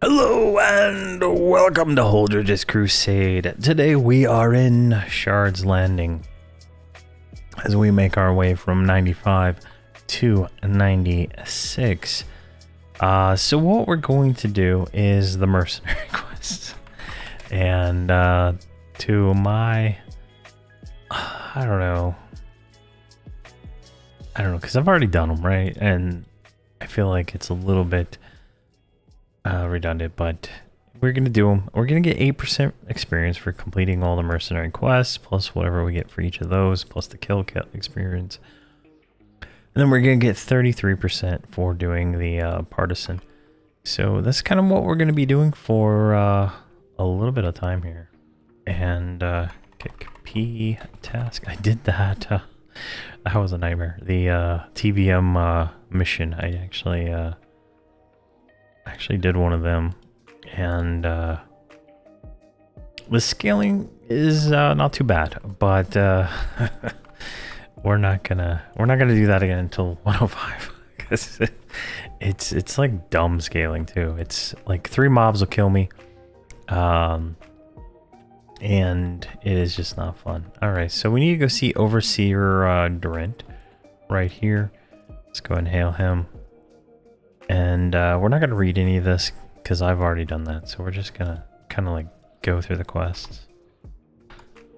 Hello and welcome to Holdredge's Crusade. Today we are in Shard's Landing as we make our way from 95 to 96. So what we're going to do is the Mercenary quest. And to my... I don't know, because I've already done them, right? And I feel like it's a little bit... redundant, but we're gonna do them. We're gonna get 8% experience for completing all the mercenary quests, plus whatever we get for each of those, plus the kill experience. And then we're gonna get 33% for doing the partisan. So that's kind of what we're gonna be doing for a little bit of time here. And kick P task. I did that. That was a nightmare. The TVM mission. I actually did one of them, and the scaling is not too bad, but we're not gonna do that again until 105 because it's like dumb scaling too. It's like 3 mobs will kill me, and it is just not fun. All right, so we need to go see Overseer Verant right here. Let's go and hail him. And we're not going to read any of this because I've already done that. So we're just going to kind of like go through the quests.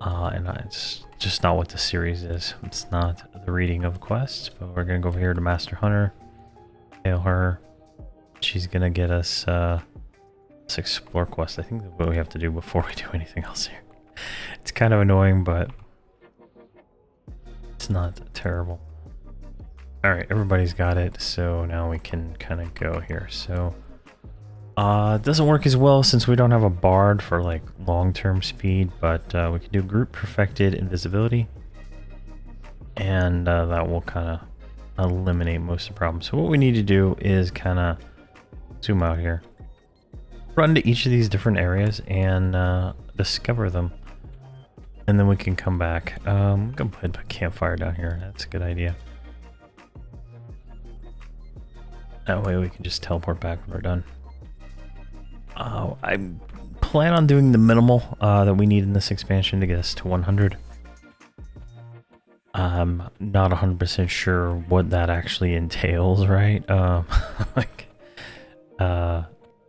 And it's just not what the series is. It's not the reading of quests. But we're going to go over here to Master Hunter. Hail her. She's going to get us this explore quest. I think that's what we have to do before we do anything else here. It's kind of annoying, but it's not terrible. Alright, everybody's got it, so now we can kind of go here. So, it doesn't work as well since we don't have a bard for like long-term speed, but we can do group perfected invisibility. And that will kind of eliminate most of the problems. So what we need to do is kind of zoom out here. Run to each of these different areas and discover them. And then we can come back. I'm going to put a campfire down here. That's a good idea. That way we can just teleport back when we're done. I plan on doing the minimal that we need in this expansion to get us to 100. I'm not 100% sure what that actually entails, right?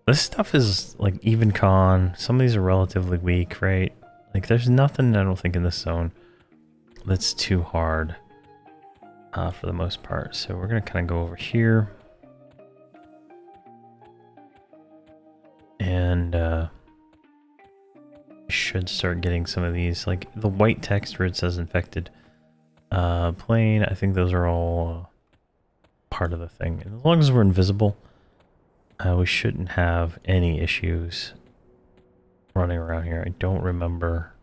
This stuff is like even con. Some of these are relatively weak, right? Like there's nothing I don't think in this zone that's too hard for the most part. So we're gonna kind of go over here. And should start getting some of these, like the white text where it says infected plane. I think those are all part of the thing. And as long as we're invisible, we shouldn't have any issues running around here. I don't remember.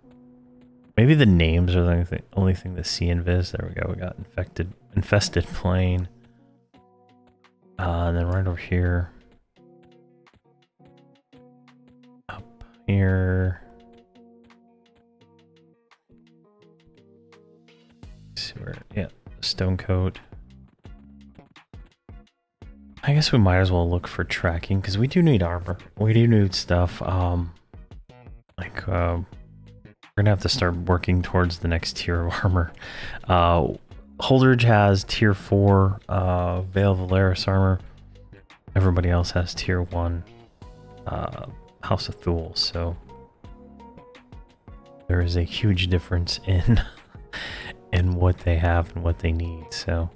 Maybe the names are the only thing that see invis. There we go. We got infested plane. And then right over here. Here. See where, yeah, Stonecoat. I guess we might as well look for tracking because we do need armor. We do need stuff. We're gonna have to start working towards the next tier of armor. Holdredge has tier 4 Veil Valaris armor. Everybody else has tier 1 House of Thule, so there is a huge difference in in what they have and what they need. So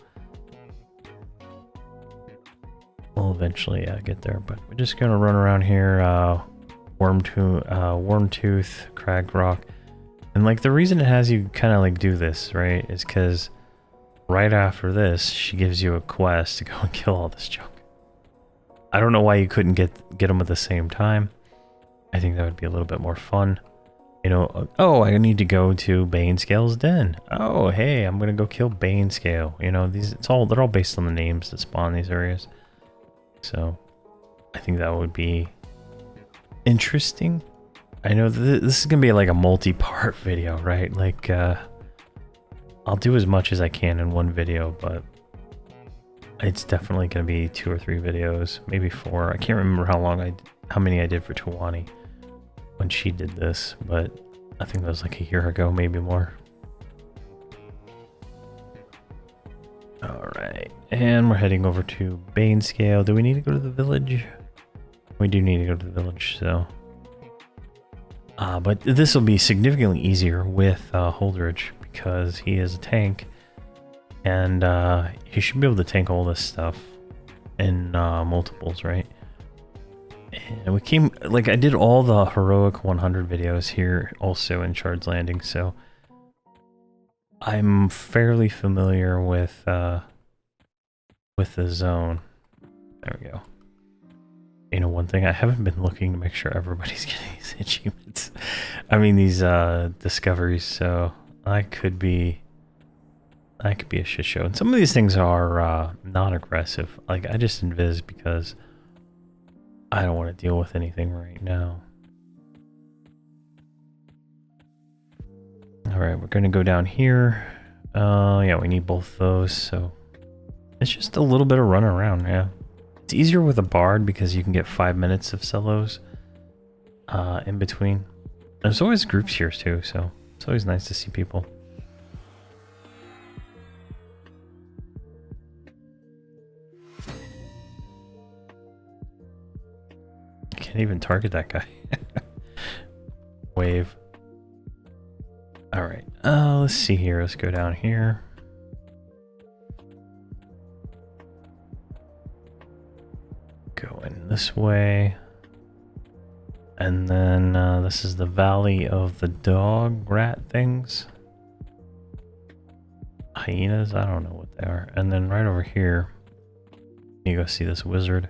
we'll eventually get there, but we're just gonna run around here. Wormtooth, Crag Rock, and like the reason it has you kind of like do this, right, is because right after this she gives you a quest to go and kill all this junk. I don't know why you couldn't get them at the same time. I think that would be a little bit more fun. You know, oh, I need to go to Banescale's Den. Oh, hey, I'm gonna go kill Banescale. You know, they're all based on the names that spawn these areas. So, I think that would be interesting. I know this is gonna be like a multi-part video, right? Like, I'll do as much as I can in one video, but It's definitely going to be 2 or 3 videos, maybe 4. I can't remember how many I did for Tawani when she did this, but I think that was like a year ago, maybe more. Alright, and we're heading over to Banescale. Do we need to go to the village? We do need to go to the village, so... but this will be significantly easier with Holdredge, because he is a tank, and he should be able to tank all this stuff in multiples, right? And we came, like, I did all the heroic 100 videos here also in Shards Landing, so I'm fairly familiar with the zone. There we go. You know, one thing, I haven't been looking to make sure everybody's getting these achievements. I mean, these discoveries, so that could be a shit show. And some of these things are not aggressive. Like, I just invis because I don't want to deal with anything right now. Alright, we're going to go down here. Yeah, we need both those, so it's just a little bit of run around, yeah. It's easier with a bard because you can get 5 minutes of solos in between. There's always groups here too, so it's always nice to see people. Can't even target that guy. Wave. Alright, let's see here. Let's go down here. Going this way. And then this is the Valley of the Dog Rat things. Hyenas? I don't know what they are. And then right over here, you go see this wizard.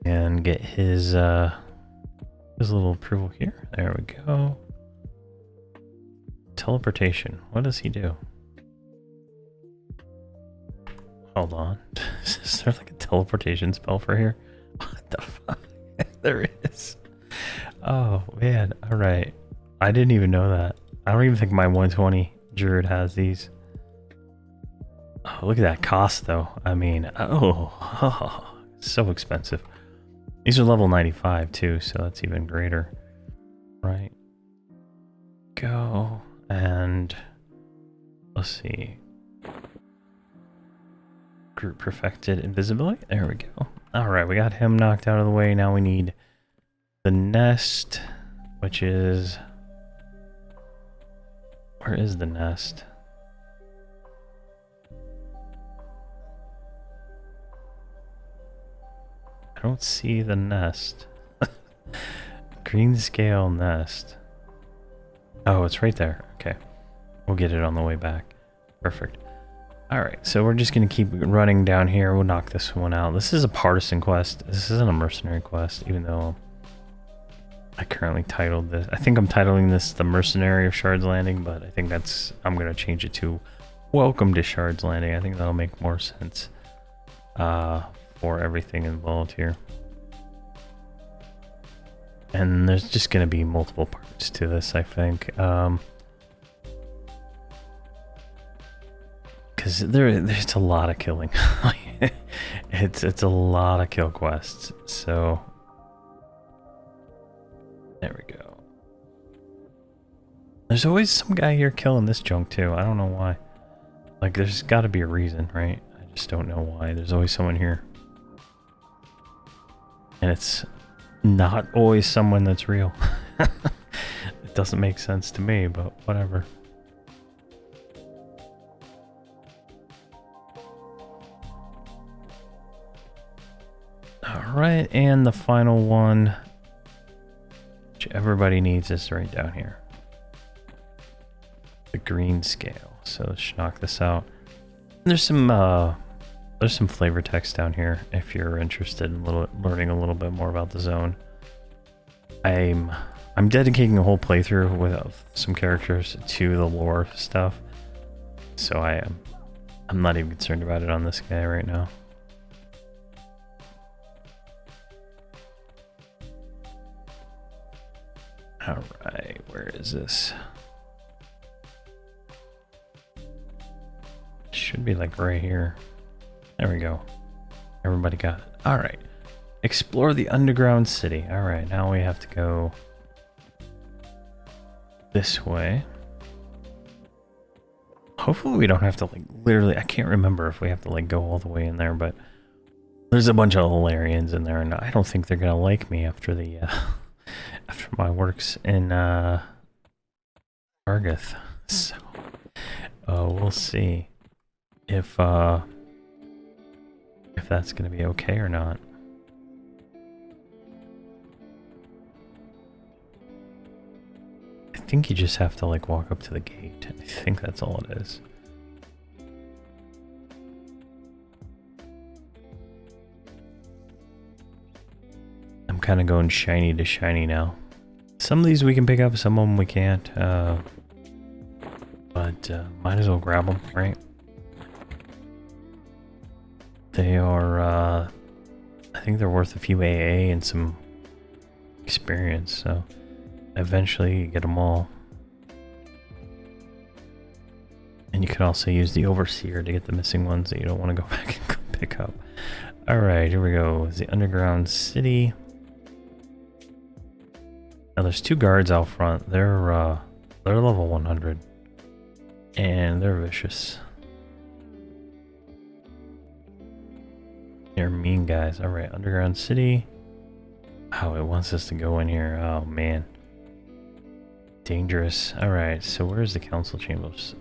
And get his little approval here. There we go. Teleportation. What does he do? Hold on. Is there like a teleportation spell for here? What the fuck? There is. Oh man. Alright. I didn't even know that. I don't even think my 120 Druid has these. Oh, look at that cost though. I mean, oh, so expensive. These are level 95 too, so that's even greater. Right. Go. And let's see. Group perfected invisibility. There we go. Alright, we got him knocked out of the way. Now we need the nest, which is... Where is the nest? I don't see the nest. Green scale nest. Oh, it's right there. Okay. We'll get it on the way back. Perfect. Alright, so we're just going to keep running down here. We'll knock this one out. This is a partisan quest. This isn't a mercenary quest, even though I currently titled this. I think I'm titling this the Mercenary of Shards Landing, but I think that's... I'm going to change it to Welcome to Shards Landing. I think that'll make more sense for everything involved here. And there's just going to be multiple parts to this, I think. Because there's a lot of killing. it's a lot of kill quests. So there we go. There's always some guy here killing this junk too. I don't know why. Like, there's got to be a reason, right? I just don't know why. There's always someone here. And it's not always someone that's real. It doesn't make sense to me, but whatever. Alright, and the final one, which everybody needs, is right down here. The green scale. So let's knock this out. There's some flavor text down here if you're interested in learning a little bit more about the zone. I'm dedicating a whole playthrough with some characters to the lore stuff. So I'm not even concerned about it on this guy right now. Alright, where is this? should be like right here. There we go. Everybody got it. All right. Explore the underground city. All right, now we have to go this way. Hopefully we don't have to like literally, I can't remember if we have to like go all the way in there, but there's a bunch of Valerians in there and I don't think they're gonna like me after the after my works in Argith. So we'll see if that's gonna be okay or not. I think you just have to like walk up to the gate. I think that's all it is. I'm kind of going shiny to shiny now. Some of these we can pick up, some of them we can't. But might as well grab them, right? They are, I think they're worth a few AA and some experience, so eventually you get them all. And you can also use the Overseer to get the missing ones that you don't want to go back and pick up. Alright, here we go. The underground city. Now there's two guards out front. They're level 100. And they're vicious. They're mean guys. Alright, underground city. Oh, it wants us to go in here. Oh man. Dangerous. Alright, so where's the council chambers?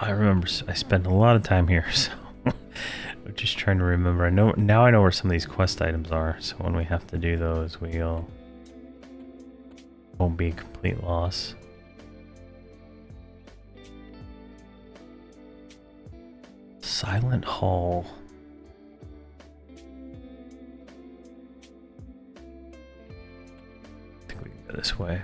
I remember I spent a lot of time here, so I'm just trying to remember. Now I know where some of these quest items are, so when we have to do those, we'll won't be a complete loss. Silent Hall. I think we can go this way.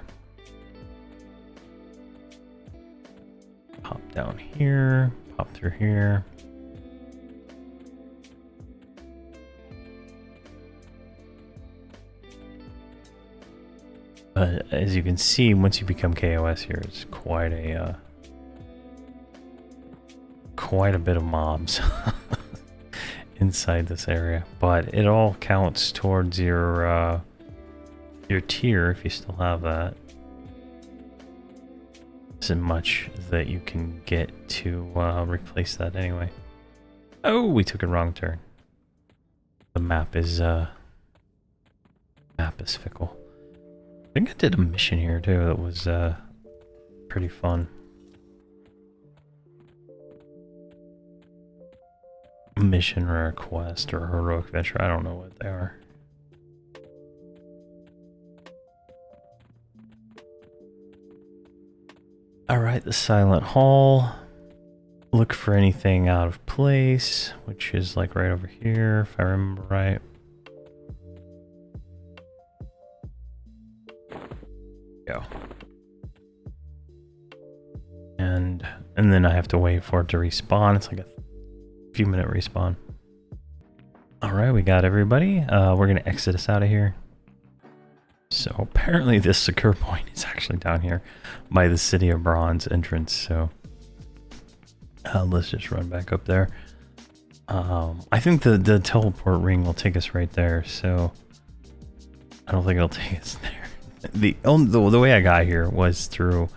Pop down here, pop through here. But as you can see, once you become KOS here, it's quite a bit of mobs inside this area. But it all counts towards your tier if you still have that. Isn't much that you can get to replace that anyway. Oh, we took a wrong turn. The map is fickle. I think I did a mission here too that was pretty fun. Mission or a quest or a heroic venture, I don't know what they are. Alright, the Silent Hall. Look for anything out of place, which is like right over here, if I remember right. Go. And then I have to wait for it to respawn. It's like a few minute respawn. Alright, we got everybody. We're gonna exit us out of here. So apparently this secure point is actually down here by the City of Bronze entrance, so let's just run back up there. I think the teleport ring will take us right there, so I don't think it'll take us there. The way I got here was through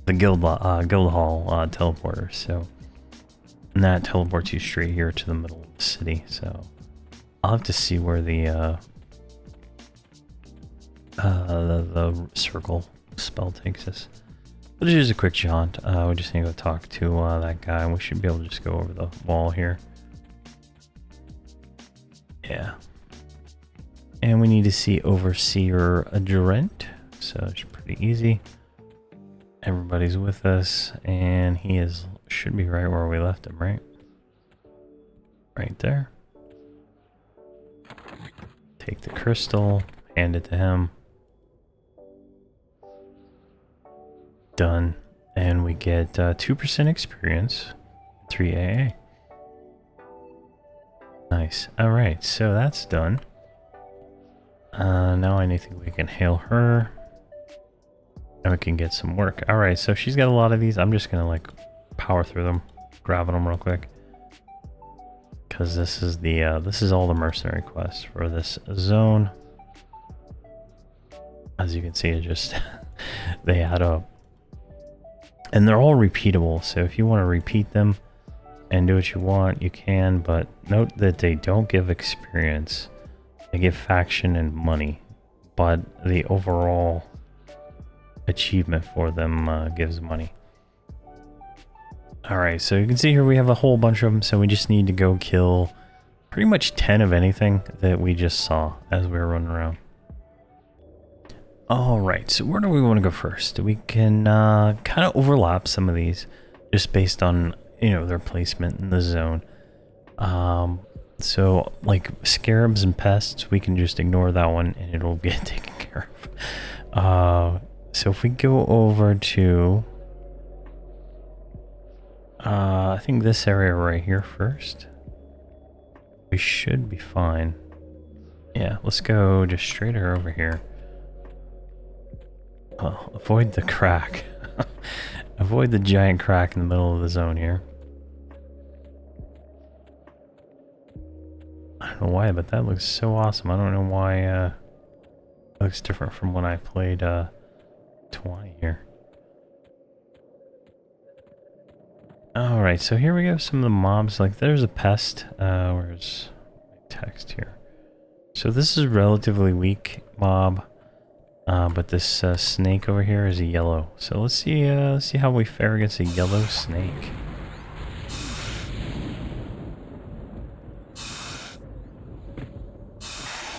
the guild hall teleporter, so and that teleports you straight here to the middle of the city. So I'll have to see where the circle spell takes us. But it's just a quick jaunt. We just need to go talk to that guy, and we should be able to just go over the wall here. Yeah. And we need to see Overseer Verant, so it's pretty easy. Everybody's with us, and he should be right where we left him, right? Right there. Take the crystal, hand it to him. Done. And we get 2% experience, 3 AA. Nice. Alright, so that's done. Now I think we can hail her. and we can get some work. All right, so she's got a lot of these. I'm just gonna like power through them, grabbing them real quick, because this is all the mercenary quests for this zone. As you can see, it just they add up, and they're all repeatable. So if you want to repeat them and do what you want, you can. But note that they don't give experience; they give faction and money. But the overall achievement for them gives money. Alright, so you can see here we have a whole bunch of them, so we just need to go kill pretty much 10 of anything that we just saw as we were running around. Alright, so where do we want to go first? We can kind of overlap some of these just based on, you know, their placement in the zone. So like scarabs and pests, we can just ignore that one and it'll get taken care of. So if we go over to I think this area right here first, we should be fine. Yeah, let's go just straight over here. Oh, avoid the crack. Avoid the giant crack in the middle of the zone here. I don't know why, but that looks so awesome. I don't know why it looks different from when I played 20 here. Alright, so here we go. Some of the mobs. Like, there's a pest. Where's my text here? So this is a relatively weak mob. But this snake over here is a yellow. So let's see how we fare against a yellow snake.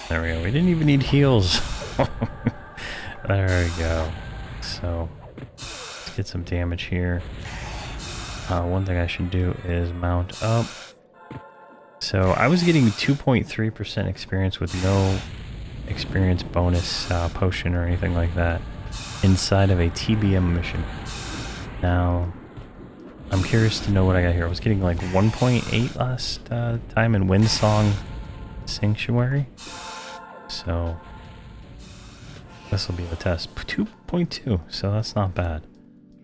There we go. We didn't even need heals. There we go. So let's get some damage here. One thing I should do is mount up. So I was getting 2.3% experience with no experience bonus potion or anything like that inside of a TBM mission. Now, I'm curious to know what I got here. I was getting like 1.8 last time in Windsong Sanctuary. So this will be the test. 2.2, so that's not bad.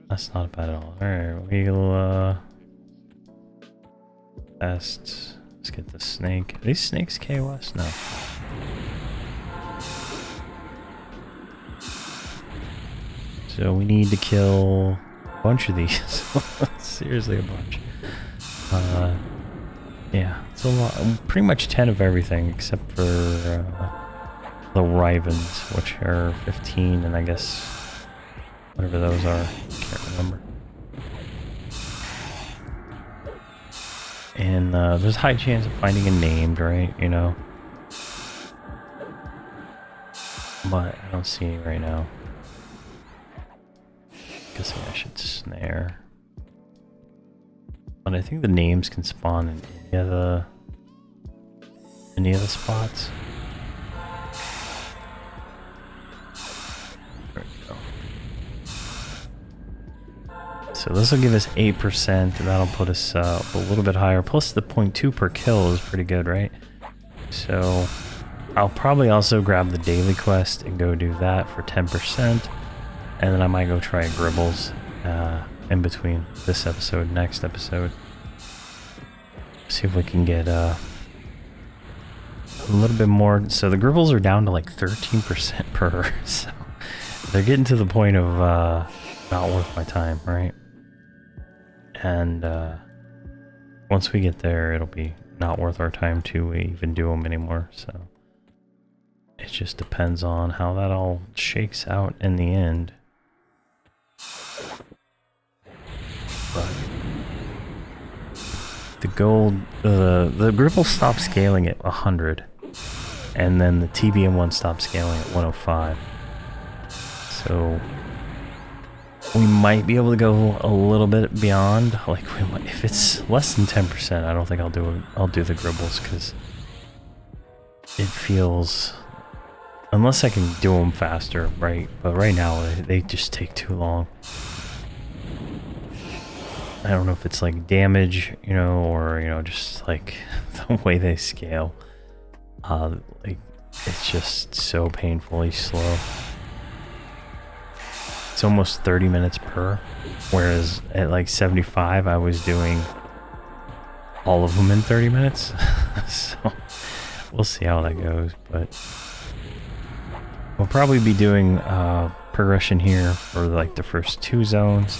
That's not bad at all. Alright, we'll test. Let's get the snake. Are these snakes KOS? No. So we need to kill a bunch of these. Seriously, a bunch. Yeah, it's a lot. Pretty much 10 of everything except for the Rivens, which are 15, and I guess whatever those are. Can't remember. And there's a high chance of finding a named, right? You know? But I don't see it right now. Guessing I should snare. But I think the names can spawn in any of the spots. There we go. So this will give us 8%, and that'll put us up a little bit higher. Plus the 0.2 per kill is pretty good, right? So I'll probably also grab the daily quest and go do that for 10%. And then I might go try Gribbles in between this episode and next episode. See if we can get a little bit more. So the Gribbles are down to like 13% per. So they're getting to the point of not worth my time, right? And once we get there, it'll be not worth our time to even do them anymore. So it just depends on how that all shakes out in the end. But the gold, the grip will stop scaling at 100, and then the TBM one stops scaling at 105. So we might be able to go a little bit beyond. Like we might, if it's less than 10%, I don't think I'll do it. I'll do the Gribbles because it feels, unless I can do them faster, right? But right now they just take too long. I don't know if it's like damage, you know, or, you know, just like the way they scale. Like it's just so painfully slow. it's almost 30 minutes per, whereas at like 75 I was doing all of them in 30 minutes. So we'll see how that goes, but we'll probably be doing progression here for like the first 2 zones,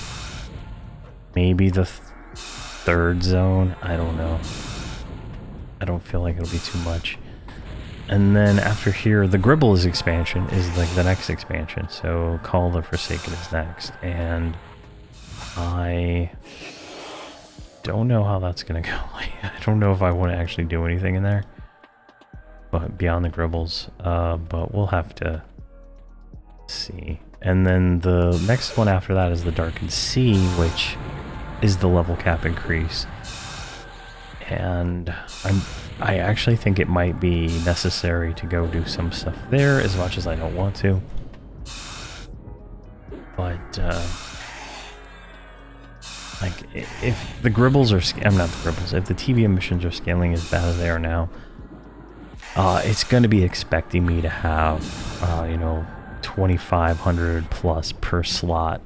maybe the third zone. I don't know. I don't feel like it'll be too much. And then after here, the Gribbles expansion is like the next expansion. So Call of the Forsaken is next, and I don't know how that's gonna go. I don't know if I want to actually do anything in there, but beyond the Gribbles. But we'll have to see. And then the next one after that is the Darkened Sea, which is the level cap increase. And I actually think it might be necessary to go do some stuff there, as much as I don't want to. But like if the Gribbles are, I'm not the Gribbles, if the TVM missions are scaling as bad as they are now, it's going to be expecting me to have, you know, 2,500 plus per slot,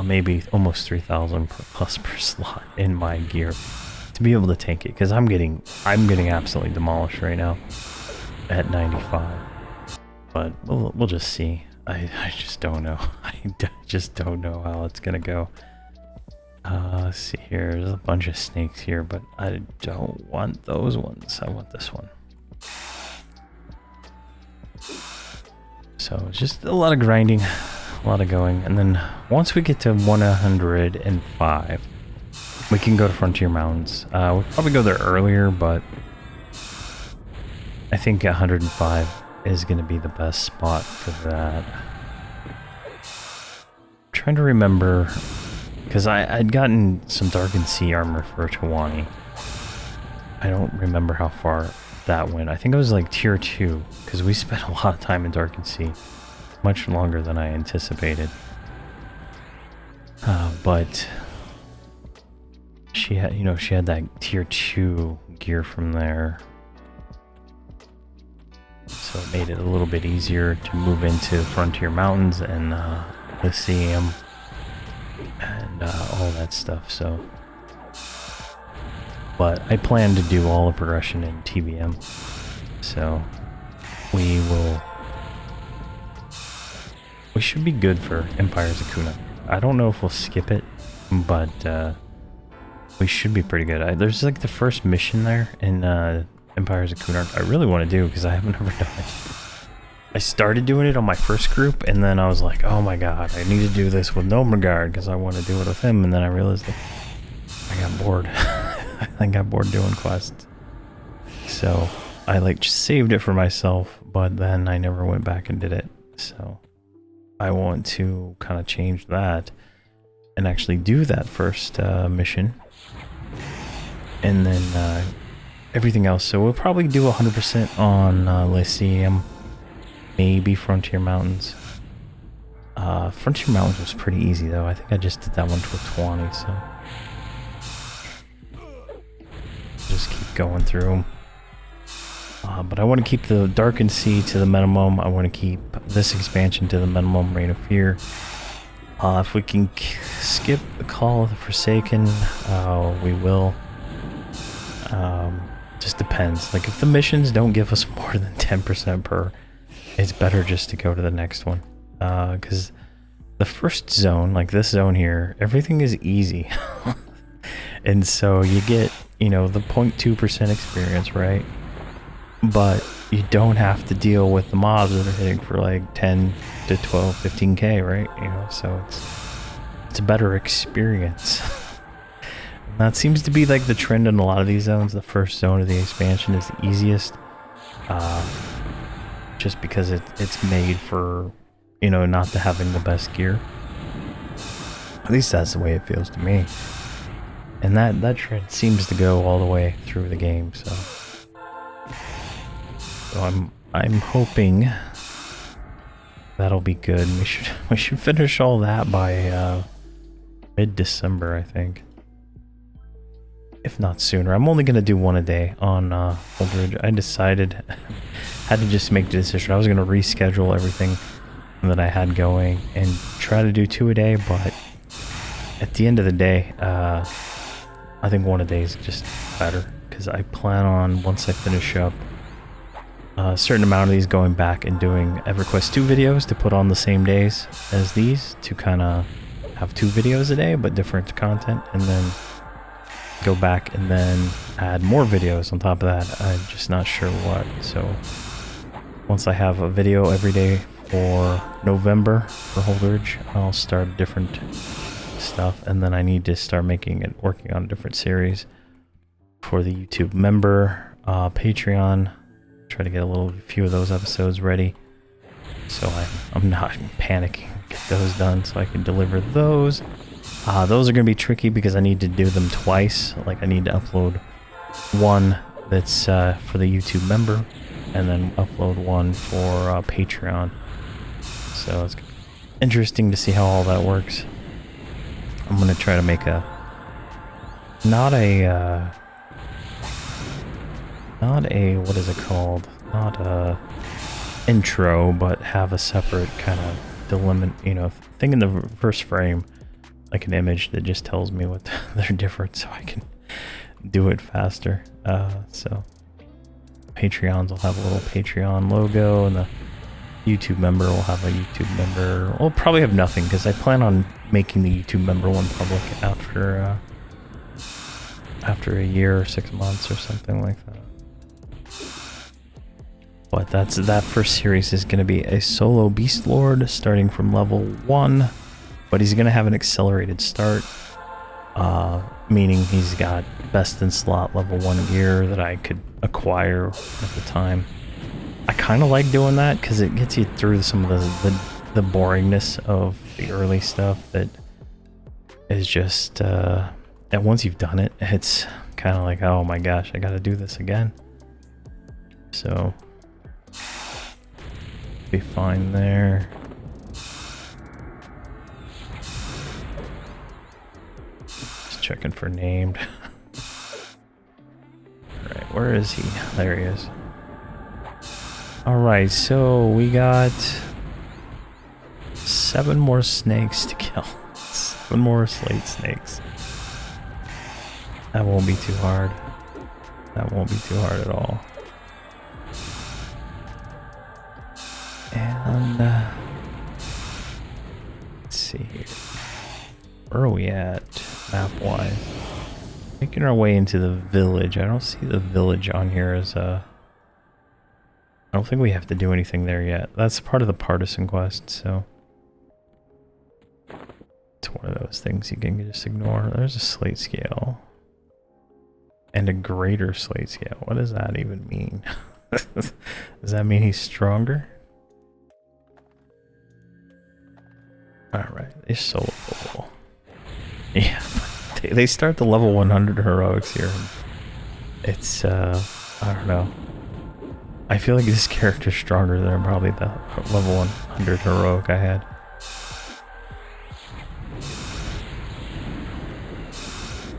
maybe almost 3,000 plus per slot in my gear to be able to tank it, because I'm getting absolutely demolished right now at 95. But we'll just see. I just don't know. I just don't know how it's gonna go. Let's see here. There's a bunch of snakes here, but I don't want those ones. I want this one. So it's just a lot of grinding, a lot of going, and then once we get to 105, we can go to Frontier Mountains. We'll probably go there earlier, but I think 105 is going to be the best spot for that. I'm trying to remember, because I'd gotten some Darkened Sea armor for Tawani. I don't remember how far that went. I think it was like tier 2, because we spent a lot of time in Darkened Sea, much longer than I anticipated. But she had, you know, she had that tier 2 gear from there, so it made it a little bit easier to move into Frontier Mountains and Lyceum and all that stuff. So, but I plan to do all the progression in TVM, so we should be good for Empires of Kuna. I don't know if we'll skip it, but we should be pretty good. There's like the first mission there in Empires of Kunark I really want to do, because I haven't ever done it. I started doing it on my first group, and then I was like, oh my god, I need to do this with Nomregard, because I want to do it with him, and then I realized that I got bored. I got bored doing quests. So I like just saved it for myself, but then I never went back and did it. So I want to kind of change that and actually do that first mission. And then everything else. So we'll probably do 100% on Lyceum, maybe Frontier Mountains. Frontier Mountains was pretty easy though. I think I just did that one to a 20, so just keep going through them. But I want to keep the Darkened Sea to the minimum. I want to keep this expansion to the minimum, Reign of Fear. If we can skip the Call of the Forsaken, we will. Just depends. Like if the missions don't give us more than 10% per, it's better just to go to the next one. Because the first zone, like this zone here, everything is easy. And so you get, you know, the 0.2% experience, right? But you don't have to deal with the mobs that are hitting for like 10 to 12, 15k, right? You know, so it's a better experience. And that seems to be like the trend in a lot of these zones. The first zone of the expansion is the easiest, just because it's made for, you know, not to having the best gear. At least that's the way it feels to me. And that trend seems to go all the way through the game, so I'm hoping that'll be good. We should finish all that by mid-December, I think, if not sooner. I'm only gonna do one a day on Holdredge. I decided had to just make the decision. I was gonna reschedule everything that I had going and try to do 2 a day, but at the end of the day, I think 1 a day is just better, because I plan on, once I finish up a certain amount of these, going back and doing Everquest 2 videos to put on the same days as these, to kind of have 2 videos a day but different content, and then go back and then add more videos on top of that. I'm just not sure what. So once I have a video every day for November for Holdredge, I'll start different stuff, and then I need to start working on a different series for the YouTube member Patreon. Try to get a few of those episodes ready, so I'm not panicking. Get those done so I can deliver those. Those are going to be tricky because I need to do them twice. Like, I need to upload one that's for the YouTube member, and then upload one for Patreon. So it's interesting to see how all that works. I'm going to try to make not a what is it called? Not a intro, but have a separate kind of thing in the first frame, like an image that just tells me what they're different, so I can do it faster. So Patreons will have a little Patreon logo, and the YouTube member will have a YouTube member. We'll probably have nothing, because I plan on making the YouTube member one public after a year or 6 months or something like that. But that first series is going to be a solo Beast Lord starting from level 1, but he's going to have an accelerated start, meaning he's got best in slot level 1 gear that I could acquire at the time. I kind of like doing that because it gets you through some of the boringness of the early stuff that is just, and once you've done it, it's kind of like, oh my gosh, I got to do this again. So be fine there. Just checking for named. Alright, where is he? There he is. Alright, so we got 7 more snakes to kill. 7 more slate snakes. That won't be too hard. That won't be too hard at all. And let's see here. Where are we at map-wise? Making our way into the village. I don't see the village on here as a... I don't think we have to do anything there yet. That's part of the partisan quest, so... It's one of those things you can just ignore. There's a slate scale. And a greater slate scale. What does that even mean? Does that mean he's stronger? Alright, they're soloable. Yeah, they start the level 100 heroics here. It's, I don't know. I feel like this character's stronger than probably the level 100 heroic I had.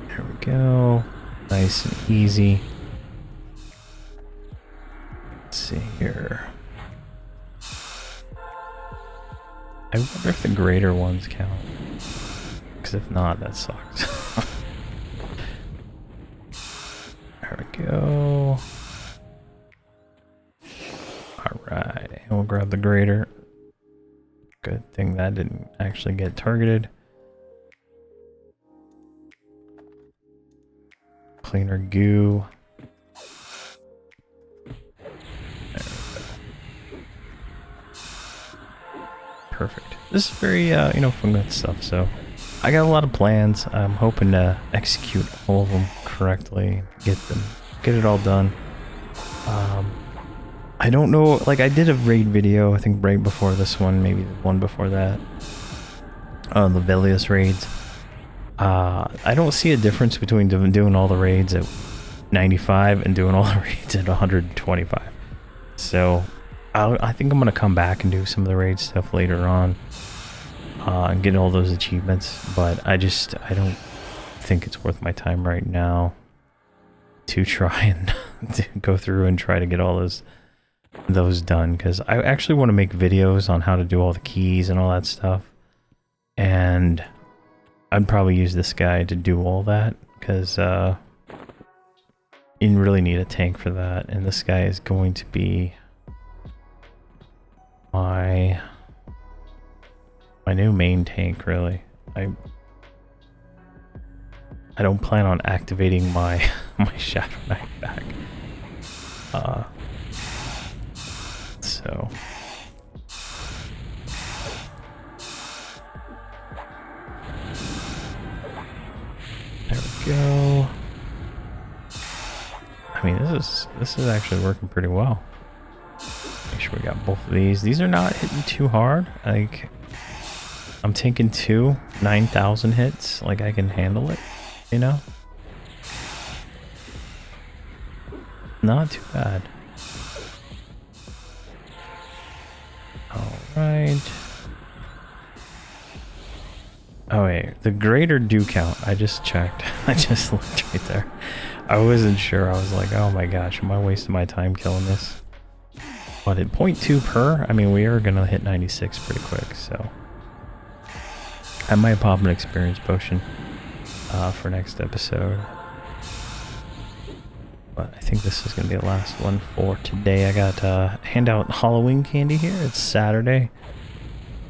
There we go. Nice and easy. Let's see here. I wonder if the greater ones count. Because if not, that sucks. There we go. Alright, and we'll grab the greater. Good thing that didn't actually get targeted. Cleaner goo. Perfect. This is very, fun good stuff. So, I got a lot of plans. I'm hoping to execute all of them correctly, get it all done. I don't know. Like, I did a raid video, I think right before this one, maybe the one before that. The Velius raids. I don't see a difference between doing all the raids at 95 and doing all the raids at 125. So. I think I'm going to come back and do some of the raid stuff later on and get all those achievements, but I don't think it's worth my time right now to try and to go through and try to get all those those done, because I actually want to make videos on how to do all the keys and all that stuff. And I'd probably use this guy to do all that, because you really need a tank for that. And this guy is going to be my new main tank, really. I don't plan on activating my Shadow Knight back. So there we go. I mean, this is actually working pretty well. Make sure we got both of these. These are not hitting too hard. Like, I'm taking 9,000 hits. Like, I can handle it, you know? Not too bad. Alright. Oh wait, the greater do count. I just checked. I just looked right there. I wasn't sure. I was like, oh my gosh, am I wasting my time killing this? But at 0.2 per, I mean, we are gonna hit 96 pretty quick, so. I might pop an experience potion for next episode. But I think this is going to be the last one for today. I got hand out Halloween candy here. It's Saturday,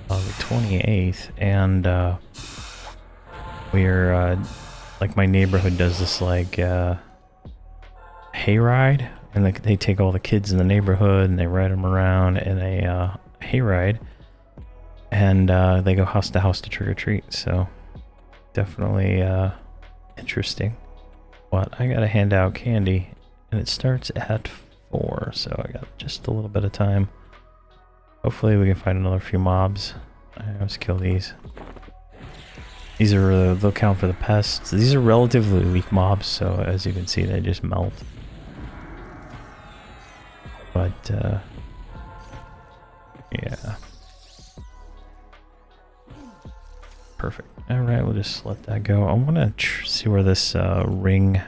the 28th, and we're like, my neighborhood does this like hayride, and they take all the kids in the neighborhood and they ride them around in a hayride, and they go house to house to trick or treat. So definitely interesting. But I gotta hand out candy, and it starts at 4, so I got just a little bit of time. Hopefully we can find another few mobs. Let's kill these. These are, they'll count for the pests. These are relatively weak mobs, so as you can see, they just melt. But, yeah. Perfect. Alright, we'll just let that go. I want to see where this ring...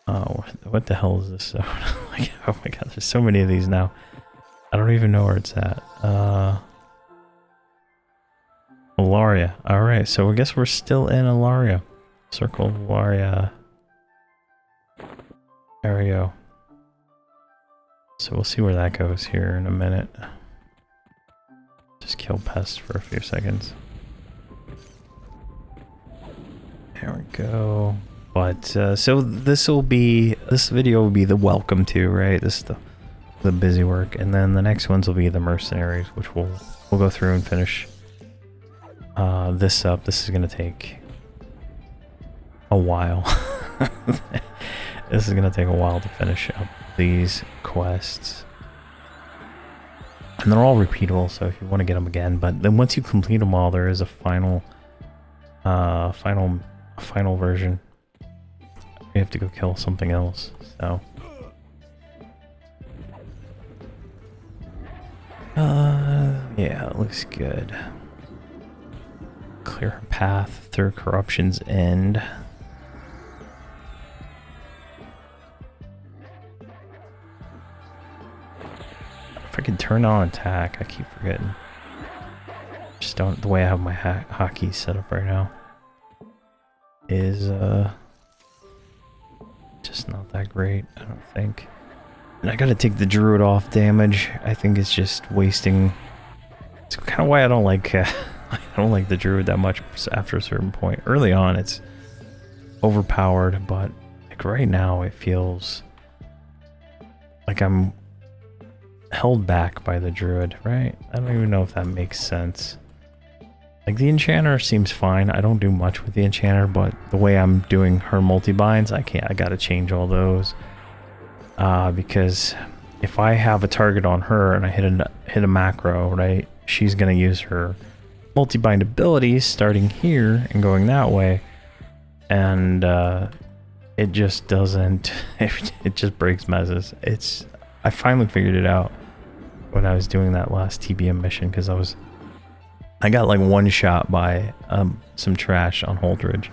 Oh, what the hell is this? Like, oh my god, there's so many of these now. I don't even know where it's at. Alaria. Alright, so I guess we're still in Alaria. Circle of Alaria. There we go. So we'll see where that goes here in a minute. Just kill pests for a few seconds. There we go. But so this video will be the welcome to, right? This is the busy work, and then the next ones will be the mercenaries, which we'll go through and finish this up. This is gonna take a while. This is gonna take a while to finish up these quests, and they're all repeatable. So if you want to get them again, but then once you complete them all, there is a final version. You have to go kill something else, so. Yeah, it looks good. Clear a path through Corruption's End. If I can turn on attack, I keep forgetting. Just don't, the way I have my hotkey set up right now is, just not that great, I don't think. And I gotta take the druid off damage. I think it's just wasting. It's kind of why I don't like I don't like the druid that much after a certain point. Early on, it's overpowered, but like right now, it feels like I'm held back by the druid. Right? I don't even know if that makes sense. Like, the enchanter seems fine. I don't do much with the enchanter, but the way I'm doing her multi-binds, I gotta change all those. Because if I have a target on her and I hit a macro, right, she's gonna use her multi-bind abilities starting here and going that way. And it just doesn't, it just breaks messes. I finally figured it out when I was doing that last TBM mission, because I got like one shot by some trash on Holdredge,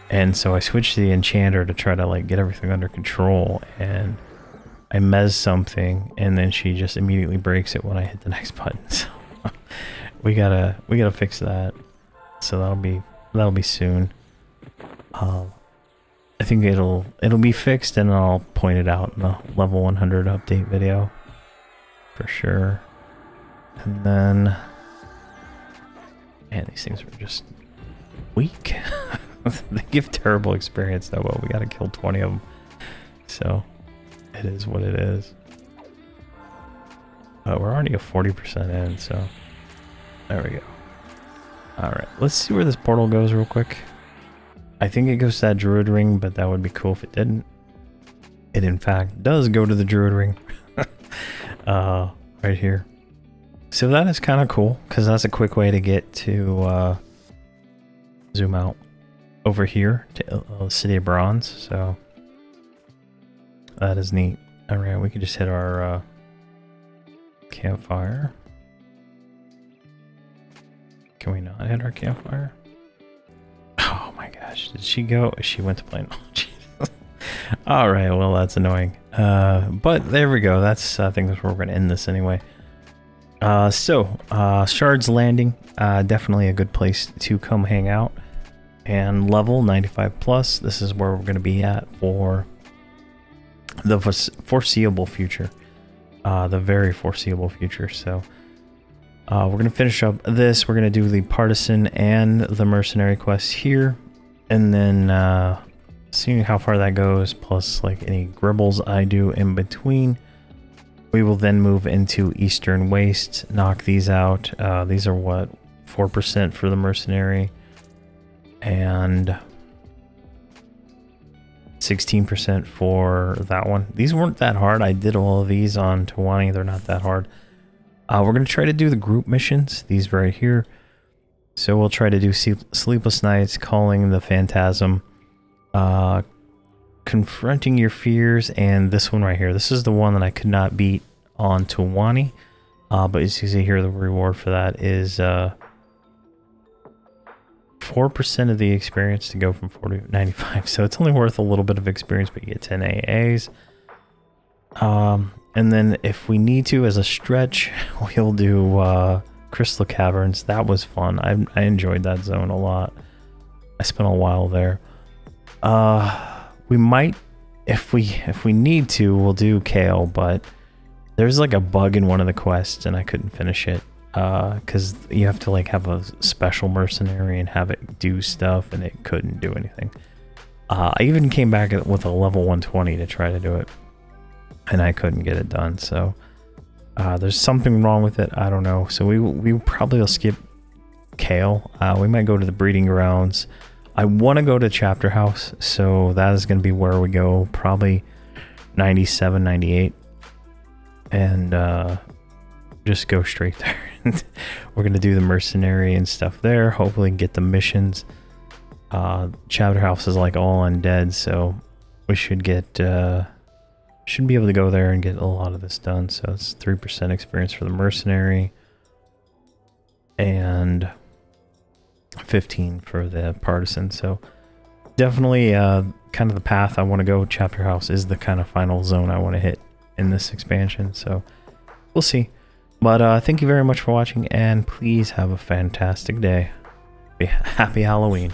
and so I switched to the enchanter to try to like get everything under control, and I mez something, and then she just immediately breaks it when I hit the next button. So we gotta fix that. So that'll be soon. I think it'll be fixed, and I'll point it out in the level 100 update video for sure. And then, man, these things are just weak. They give terrible experience though, but we gotta kill 20 of them. So it is what it is. We're already at 40% in, so there we go. Alright, let's see where this portal goes real quick. I think it goes to that druid ring, but that would be cool if it didn't. It in fact does go to the druid ring. Right here. So that is kind of cool, because that's a quick way to get to zoom out over here to City of Bronze. So that is neat. Alright, we can just hit our campfire. Can we not hit our campfire? Oh my gosh, did she go? She went to play. Oh, Jesus. Alright, well, that's annoying. But there we go. That's, I think that's where we're going to end this anyway. Shards Landing, definitely a good place to come hang out. And level 95 plus, this is where we're going to be at for the foreseeable future. The very foreseeable future. So we're going to finish up this. We're going to do the Partisan and the Mercenary quests here. And then seeing how far that goes, plus like any gribbles I do in between, we will then move into Eastern Waste, knock these out. These are what, 4% for the Mercenary and 16% for that one. These weren't that hard. I did all of these on Tawani. They're not that hard. We're going to try to do the group missions, these right here. So we'll try to do Sleepless Nights, Calling the Phantasm, Confronting Your Fears, and this one right here. This is the one that I could not beat on Tawani. But as you see here, the reward for that is 4% of the experience to go from 40 to 95. So it's only worth a little bit of experience, but you get 10 AAs. And then if we need to, as a stretch, we'll do Crystal Caverns. That was fun. I enjoyed that zone a lot. I spent a while there. We might, if we need to, we'll do Kale, but there's like a bug in one of the quests and I couldn't finish it. Because you have to like have a special mercenary and have it do stuff, and it couldn't do anything. I even came back with a level 120 to try to do it, and I couldn't get it done. So there's something wrong with it. I don't know. So we probably will skip Kale. We might go to the breeding grounds. I want to go to Chapter House, so that is going to be where we go. Probably 97, 98, and just go straight there. We're going to do the Mercenary and stuff there. Hopefully get the missions. Chapter House is like all undead, so we should get should be able to go there and get a lot of this done. So it's 3% experience for the Mercenary and 15 for the Partisan. So definitely kind of the path I want to go. Chapter House is the kind of final zone I want to hit in this expansion, so we'll see. But thank you very much for watching, and please have a fantastic day. Happy Halloween.